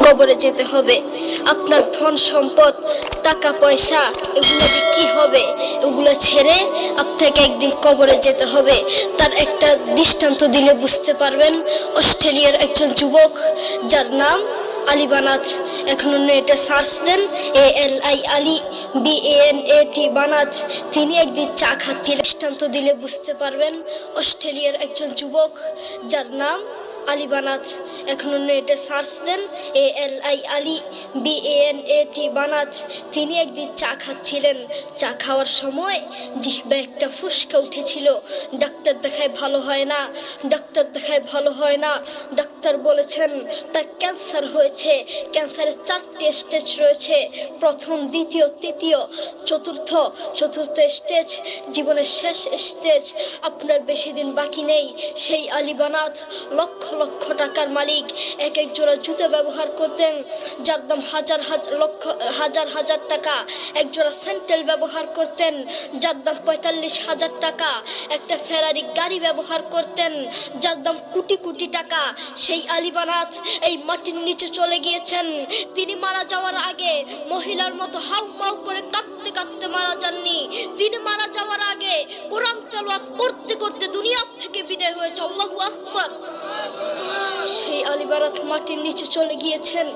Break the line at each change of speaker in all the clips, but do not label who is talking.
কবরে যেতে হবে। আপনার ধন সম্পদ, টাকা পয়সা এগুলো দিয়ে কি হবে? এগুলো ছেড়ে আপনাকে একদিন কবরে যেতে হবে। তার একটা দৃষ্টান্ত দিলে বুঝতে পারবেন। অস্ট্রেলিয়ার একজন যুবক, যার নাম আলী বানাত। এখন এটা সার্চ দেন, ALI আলী BANAT বানাত। তিনি একদিন চা খাচ্ছিলেন। দৃষ্টান্ত দিলে বুঝতে পারবেন। অস্ট্রেলিয়ার একজন যুবক, যার নাম আলী বানাত। এখন এটা সার্চ দেন, ALI আলী BANAT বানাত। তিনি একদিন চা খাচ্ছিলেন। চা খাওয়ার সময় জিহ্বায় একটা ফুসকা উঠেছিল। ডাক্তার দেখায় ভালো হয় না, ডাক্তার দেখায় ভালো হয় না। ডাক্তার বলেছেন তার ক্যান্সার হয়েছে। ক্যান্সারের 4টি স্টেজ রয়েছে, প্রথম, দ্বিতীয়, তৃতীয়, চতুর্থ স্টেজ, জীবনের শেষ স্টেজ। আপনার বেশি দিন বাকি নেই। সেই আলী বানাত লক্ষ লক্ষ টাকার মালিক। এক এক জোড়া জুতা ব্যবহার করতেন, যার দাম হাজার টাকা। এক জোড়া স্যান্ডেল ব্যবহার করতেন, যার দাম 45,000 টাকা। একটা ফেরারি গাড়ি ব্যবহার করতেন, যার দাম কোটি কোটি টাকা। সেই আলী বানাত এই মাটির নিচে চলে গিয়েছেন। তিনি মারা যাওয়ার আগে মহিলার মতো হাউমাউ করে কাঁদতে কাঁদতে মারা যাননি। তিনি মারা যাওয়ার আগে কোরআন তেলাওয়াত করতে করতে দুনিয়া থেকে বিদায় হয়েছে। আল্লাহু আকবার। সেই আলী বানাত মাটির নিচে চলে গিয়েছেন।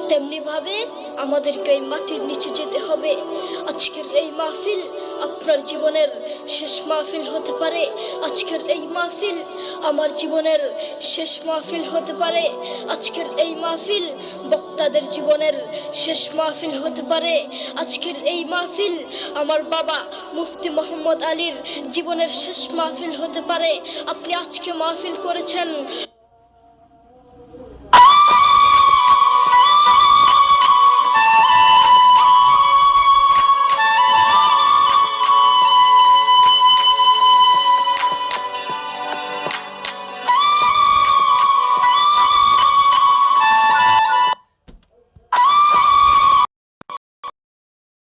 তেমনি ভাবে আমাদেরকে এই মাটির নিচে যেতে হবে। আজকের এই মাহফিল আপনার জীবনের শেষ মাহফিল হতে পারে। আজকের এই মাহফিল আমার জীবনের শেষ মাহফিল হতে পারে। আজকের এই মাহফিল বক্তাদের জীবনের শেষ মাহফিল হতে পারে। আজকের এই মাহফিল আমার বাবা মুফতি মোহাম্মদ আলীর জীবনের শেষ মাহফিল হতে পারে। আপনি আজকে মাহফিল করেছেন,